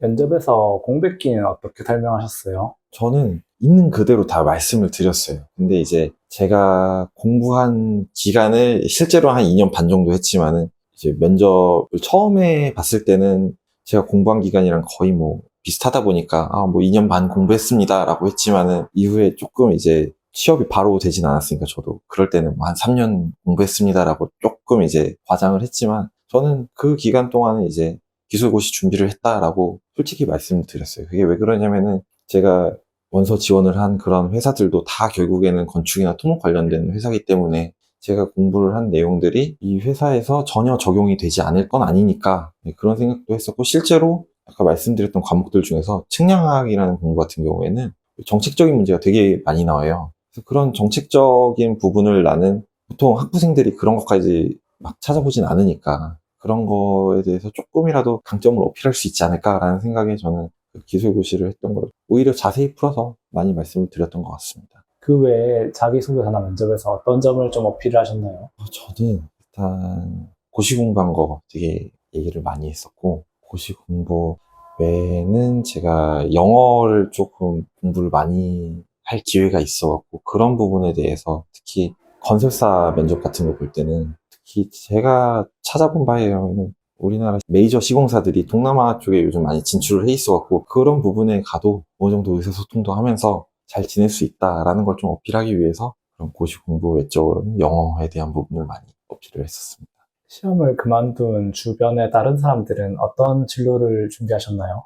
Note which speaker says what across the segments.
Speaker 1: 면접에서 공백기는 어떻게 설명하셨어요?
Speaker 2: 저는 있는 그대로 다 말씀을 드렸어요. 근데 이제 제가 공부한 기간을 실제로 한 2년 반 정도 했지만은 이제 면접을 처음에 봤을 때는 제가 공부한 기간이랑 거의 뭐 비슷하다 보니까 뭐 2년 반 공부했습니다 라고 했지만은 이후에 조금 이제 취업이 바로 되진 않았으니까 저도 그럴 때는 뭐 한 3년 공부했습니다 라고 조금 이제 과장을 했지만 저는 그 기간 동안은 이제 기술고시 준비를 했다라고 솔직히 말씀드렸어요. 그게 왜 그러냐면은 제가 원서 지원을 한 그런 회사들도 다 결국에는 건축이나 토목 관련된 회사이기 때문에 제가 공부를 한 내용들이 이 회사에서 전혀 적용이 되지 않을 건 아니니까 그런 생각도 했었고, 실제로 아까 말씀드렸던 과목들 중에서 측량학이라는 공부 같은 경우에는 정책적인 문제가 되게 많이 나와요. 그래서 그런 정책적인 부분을 나는 보통 학부생들이 그런 것까지 막 찾아보진 않으니까 그런 거에 대해서 조금이라도 강점을 어필할 수 있지 않을까라는 생각에 저는 기술고시를 했던 걸 오히려 자세히 풀어서 많이 말씀을 드렸던 것 같습니다.
Speaker 1: 그 외에 자기소개서나 면접에서 어떤 점을 좀 어필을 하셨나요?
Speaker 2: 저는 일단 고시 공부한 거 되게 얘기를 많이 했었고, 고시 공부 외에는 제가 영어를 조금 공부를 많이 할 기회가 있어갖고 그런 부분에 대해서 특히 건설사 면접 같은 거 볼 때는 특히 제가 찾아본 바에 의하면 우리나라 메이저 시공사들이 동남아 쪽에 요즘 많이 진출을 해 있어갖고 그런 부분에 가도 어느 정도 의사소통도 하면서 잘 지낼 수 있다라는 걸 좀 어필하기 위해서 그런 고시 공부 외적으로는 영어에 대한 부분을 많이 어필을 했었습니다.
Speaker 1: 시험을 그만둔 주변의 다른 사람들은 어떤 진로를 준비하셨나요?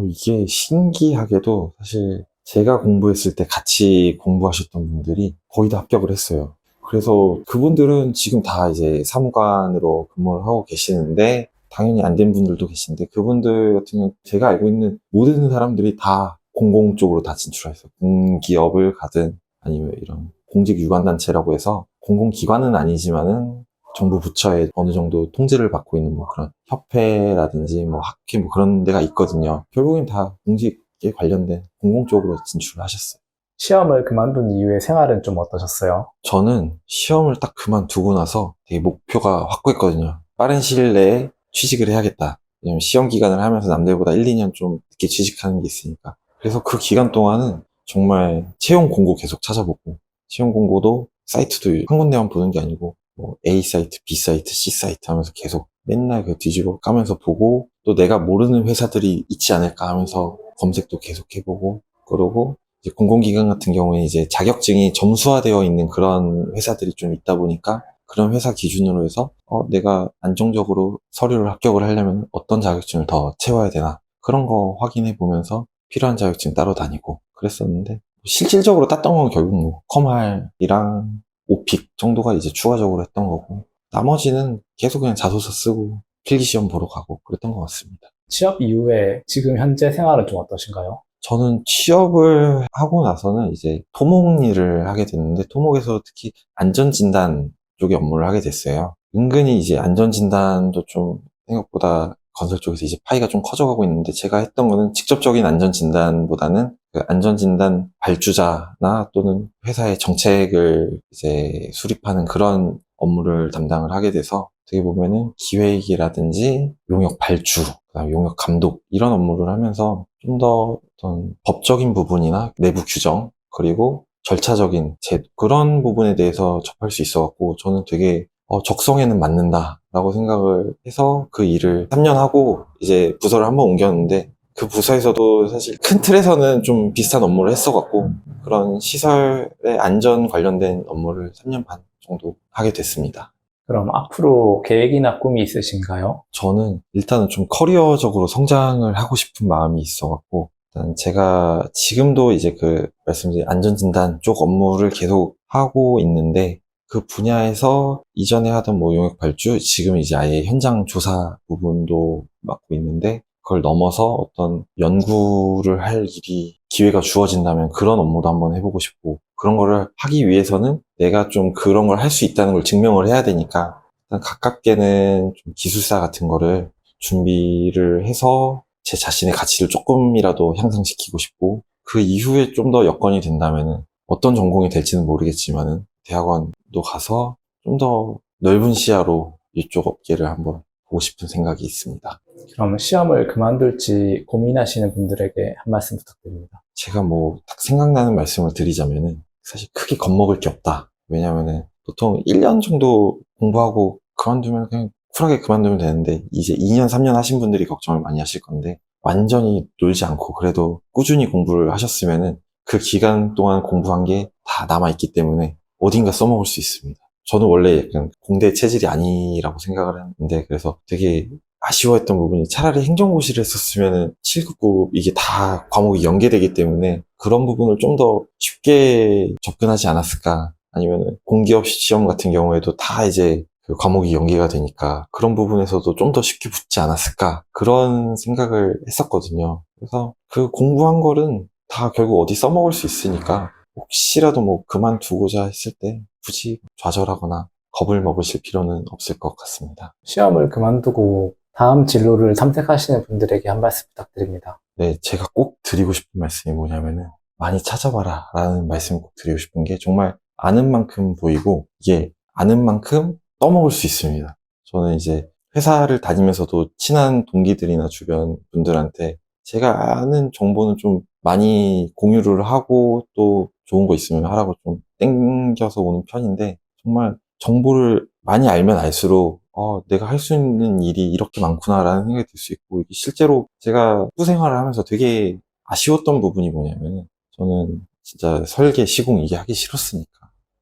Speaker 2: 이게 신기하게도 사실 제가 공부했을 때 같이 공부하셨던 분들이 거의 다 합격을 했어요. 그래서 그분들은 지금 다 이제 사무관으로 근무를 하고 계시는데, 당연히 안 된 분들도 계신데, 그분들 같은 경우 제가 알고 있는 모든 사람들이 다 공공 쪽으로 다 진출했어요. 공기업을 가든 아니면 이런 공직 유관단체라고 해서 공공기관은 아니지만은 정부 부처에 어느 정도 통제를 받고 있는 뭐 그런 협회라든지 뭐 학회 뭐 그런 데가 있거든요. 결국엔 다 공직에 관련된 공공 쪽으로 진출을 하셨어요.
Speaker 1: 시험을 그만둔 이후의 생활은 좀 어떠셨어요?
Speaker 2: 저는 시험을 딱 그만두고 나서 되게 목표가 확고했거든요. 빠른 시일 내에 취직을 해야겠다. 왜냐면 시험 기간을 하면서 남들보다 1, 2년 좀 늦게 취직하는 게 있으니까. 그래서 그 기간 동안은 정말 채용 공고 계속 찾아보고, 채용 공고도 사이트도 한 군데만 보는 게 아니고 뭐 A 사이트, B 사이트, C 사이트 하면서 계속 맨날 그 뒤집어 까면서 보고, 또 내가 모르는 회사들이 있지 않을까 하면서 검색도 계속 해보고, 그러고 이제 공공기관 같은 경우에 이제 자격증이 점수화되어 있는 그런 회사들이 좀 있다 보니까 그런 회사 기준으로 해서 내가 안정적으로 서류를 합격을 하려면 어떤 자격증을 더 채워야 되나, 그런 거 확인해 보면서 필요한 자격증 따로 다니고 그랬었는데, 실질적으로 땄던 건 결국 뭐 컴활이랑 오픽 정도가 이제 추가적으로 했던 거고, 나머지는 계속 그냥 자소서 쓰고 필기시험 보러 가고 그랬던 것 같습니다.
Speaker 1: 취업 이후에 지금 현재 생활은 좀 어떠신가요?
Speaker 2: 저는 취업을 하고 나서는 이제 토목 일을 하게 됐는데, 토목에서 특히 안전진단 쪽의 업무를 하게 됐어요. 은근히 이제 안전진단도 좀 생각보다 건설 쪽에서 이제 파이가 좀 커져가고 있는데, 제가 했던 거는 직접적인 안전진단보다는 그 안전진단 발주자나 또는 회사의 정책을 이제 수립하는 그런 업무를 담당을 하게 돼서, 어떻게 보면은 기획이라든지 용역 발주, 그다음에 용역 감독 이런 업무를 하면서 좀 더 어떤 법적인 부분이나 내부 규정, 그리고 절차적인 그런 부분에 대해서 접할 수 있어갖고 저는 되게 적성에는 맞는다라고 생각을 해서 그 일을 3년 하고 이제 부서를 한번 옮겼는데, 그 부서에서도 사실 큰 틀에서는 좀 비슷한 업무를 했어갖고 그런 시설의 안전 관련된 업무를 3년 반 정도 하게 됐습니다.
Speaker 1: 그럼 앞으로 계획이나 꿈이 있으신가요?
Speaker 2: 저는 일단은 좀 커리어적으로 성장을 하고 싶은 마음이 있어갖고, 일단 제가 지금도 이제 그 말씀드린 안전진단 쪽 업무를 계속 하고 있는데, 그 분야에서 이전에 하던 뭐 용역 발주, 지금 이제 아예 현장 조사 부분도 맡고 있는데, 그걸 넘어서 어떤 연구를 할 일이 기회가 주어진다면 그런 업무도 한번 해보고 싶고, 그런 거를 하기 위해서는 내가 좀 그런 걸 할 수 있다는 걸 증명을 해야 되니까 일단 가깝게는 좀 기술사 같은 거를 준비를 해서 제 자신의 가치를 조금이라도 향상시키고 싶고, 그 이후에 좀 더 여건이 된다면은 어떤 전공이 될지는 모르겠지만은 대학원도 가서 좀 더 넓은 시야로 이쪽 업계를 한번 하고 싶은 생각이 있습니다.
Speaker 1: 그럼 시험을 그만둘지 고민하시는 분들에게 한 말씀 부탁드립니다.
Speaker 2: 제가 뭐 딱 생각나는 말씀을 드리자면은 사실 크게 겁먹을 게 없다. 왜냐면은 보통 1년 정도 공부하고 그만두면 그냥 쿨하게 그만두면 되는데 이제 2년, 3년 하신 분들이 걱정을 많이 하실 건데 완전히 놀지 않고 그래도 꾸준히 공부를 하셨으면은 그 기간 동안 공부한 게 다 남아있기 때문에 어딘가 써먹을 수 있습니다. 저는 원래 약간 공대 체질이 아니라고 생각을 했는데 그래서 되게 아쉬워했던 부분이 차라리 행정고시를 했었으면은 7급고 이게 다 과목이 연계되기 때문에 그런 부분을 좀 더 쉽게 접근하지 않았을까. 아니면 공기업 시험 같은 경우에도 다 이제 그 과목이 연계가 되니까 그런 부분에서도 좀 더 쉽게 붙지 않았을까. 그런 생각을 했었거든요. 그래서 그 공부한 거는 다 결국 어디 써먹을 수 있으니까 혹시라도 뭐 그만두고자 했을 때 굳이 좌절하거나 겁을 먹으실 필요는 없을 것 같습니다.
Speaker 1: 시험을 그만두고 다음 진로를 탐색하시는 분들에게 한 말씀 부탁드립니다.
Speaker 2: 네, 제가 꼭 드리고 싶은 말씀이 뭐냐면은 많이 찾아봐라 라는 말씀을 꼭 드리고 싶은 게 정말 아는 만큼 보이고 이게 아는 만큼 떠먹을 수 있습니다. 저는 이제 회사를 다니면서도 친한 동기들이나 주변 분들한테 제가 아는 정보는 좀 많이 공유를 하고 또 좋은 거 있으면 하라고 좀 땡겨서 오는 편인데 정말 정보를 많이 알면 알수록 내가 할 수 있는 일이 이렇게 많구나라는 생각이 들 수 있고 이게 실제로 제가 학부 생활을 하면서 되게 아쉬웠던 부분이 뭐냐면 저는 진짜 설계, 시공 이게 하기 싫었으니까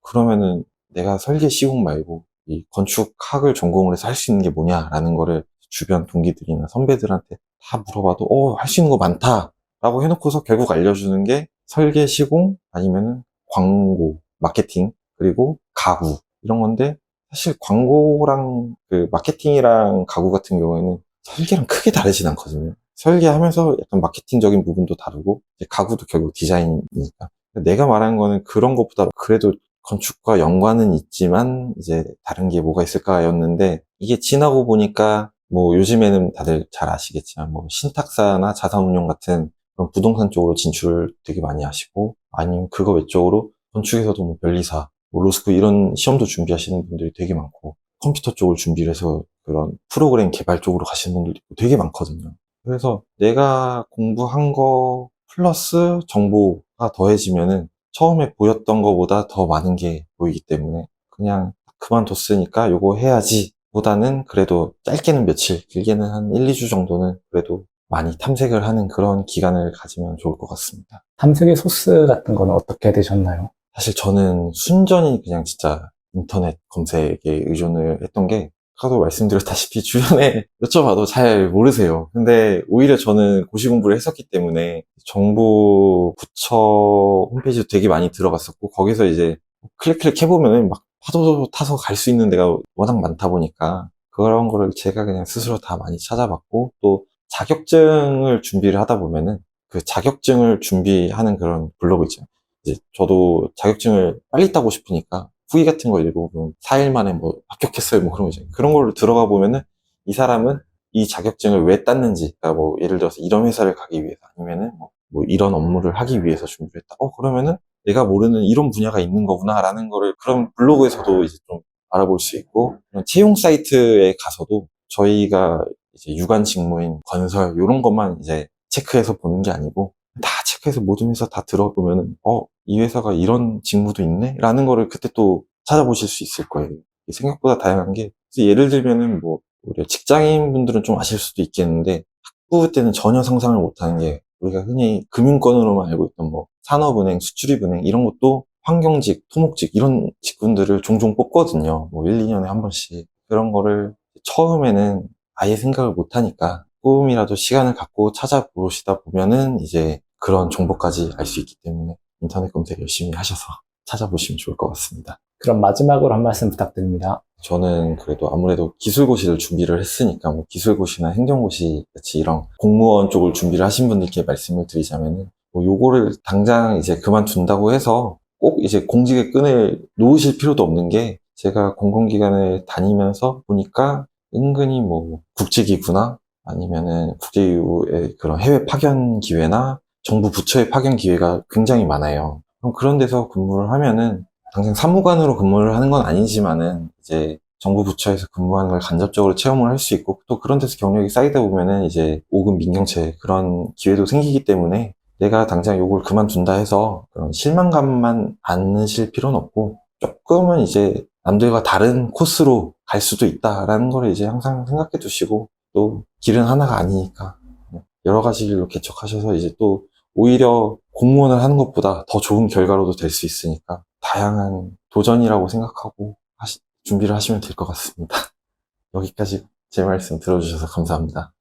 Speaker 2: 그러면은 내가 설계, 시공 말고 이 건축학을 전공을 해서 할 수 있는 게 뭐냐라는 거를 주변 동기들이나 선배들한테 다 물어봐도 할 수 있는 거 많다라고 해놓고서 결국 알려주는 게 설계, 시공 아니면은 광고, 마케팅 그리고 가구 이런 건데 사실 광고랑 그 마케팅이랑 가구 같은 경우에는 설계랑 크게 다르진 않거든요. 설계하면서 약간 마케팅적인 부분도 다르고 이제 가구도 결국 디자인이니까 내가 말하는 거는 그런 것보다 그래도 건축과 연관은 있지만 이제 다른 게 뭐가 있을까였는데 이게 지나고 보니까 뭐 요즘에는 다들 잘 아시겠지만 뭐 신탁사나 자산운용 같은 그런 부동산 쪽으로 진출을 되게 많이 하시고 아니면 그거 외적으로 건축에서도 뭐 변리사, 뭐 로스쿨 이런 시험도 준비하시는 분들이 되게 많고 컴퓨터 쪽을 준비를 해서 그런 프로그램 개발 쪽으로 가시는 분들도 되게 많거든요. 그래서 내가 공부한 거 플러스 정보가 더해지면은 처음에 보였던 것보다 더 많은 게 보이기 때문에 그냥 그만뒀으니까 요거 해야지 보다는 그래도 짧게는 며칠, 길게는 한 1, 2주 정도는 그래도 많이 탐색을 하는 그런 기간을 가지면 좋을 것 같습니다.
Speaker 1: 탐색의 소스 같은 거는 어떻게 되셨나요?
Speaker 2: 사실 저는 순전히 그냥 진짜 인터넷 검색에 의존을 했던 게 아까도 말씀드렸다시피 주변에 여쭤봐도 잘 모르세요. 근데 오히려 저는 고시 공부를 했었기 때문에 정부 부처 홈페이지도 되게 많이 들어갔었고 거기서 이제 클릭 해보면은 막 파도 타서 갈 수 있는 데가 워낙 많다 보니까 그런 거를 제가 그냥 스스로 다 많이 찾아봤고 또 자격증을 준비를 하다 보면은 그 자격증을 준비하는 그런 블로그 있잖아요. 이제 저도 자격증을 빨리 따고 싶으니까 후기 같은 거 읽어보면 4일 만에 뭐 합격했어요 뭐 그런 거 있잖아요. 그런 걸로 들어가 보면은 이 사람은 이 자격증을 왜 땄는지, 그러니까 뭐 예를 들어서 이런 회사를 가기 위해서 아니면은 뭐 이런 업무를 하기 위해서 준비를 했다. 그러면은 내가 모르는 이런 분야가 있는 거구나라는 거를 그런 블로그에서도 이제 좀 알아볼 수 있고 그런 채용 사이트에 가서도 저희가 이제 유관 직무인 건설 이런 것만 이제 체크해서 보는 게 아니고 다 체크해서 모든 회사 다 들어보면은 이 회사가 이런 직무도 있네? 라는 거를 그때 또 찾아보실 수 있을 거예요. 생각보다 다양한 게 예를 들면은 뭐 우리 직장인 분들은 좀 아실 수도 있겠는데 학부 때는 전혀 상상을 못하는 게 우리가 흔히 금융권으로만 알고 있던 뭐 산업은행, 수출입은행 이런 것도 환경직, 토목직 이런 직군들을 종종 뽑거든요. 뭐 1, 2년에 한 번씩. 그런 거를 처음에는 아예 생각을 못 하니까 조금이라도 시간을 갖고 찾아보시다 보면은 이제 그런 정보까지 알 수 있기 때문에 인터넷 검색 열심히 하셔서 찾아보시면 좋을 것 같습니다.
Speaker 1: 그럼 마지막으로 한 말씀 부탁드립니다.
Speaker 2: 저는 그래도 아무래도 기술고시를 준비를 했으니까 뭐 기술고시나 행정고시 같이 이런 공무원 쪽을 준비를 하신 분들께 말씀을 드리자면은 뭐 요거를 당장 이제 그만둔다고 해서 꼭 이제 공직의 끈을 놓으실 필요도 없는 게 제가 공공기관을 다니면서 보니까 은근히 뭐 국제기구나 아니면은 국제기구의 그런 해외 파견 기회나 정부 부처의 파견 기회가 굉장히 많아요. 그럼 그런 데서 근무를 하면은 당장 사무관으로 근무를 하는 건 아니지만은 이제 정부 부처에서 근무하는 걸 간접적으로 체험을 할 수 있고 또 그런 데서 경력이 쌓이다 보면은 이제 5급 민경채 그런 기회도 생기기 때문에 내가 당장 요걸 그만둔다 해서 그런 실망감만 안으실 필요는 없고 조금은 이제 남들과 다른 코스로 갈 수도 있다라는 걸 이제 항상 생각해 두시고 또 길은 하나가 아니니까 여러 가지 길로 개척하셔서 이제 또 오히려 공무원을 하는 것보다 더 좋은 결과로도 될 수 있으니까 다양한 도전이라고 생각하고 준비를 하시면 될 것 같습니다. 여기까지 제 말씀 들어주셔서 감사합니다.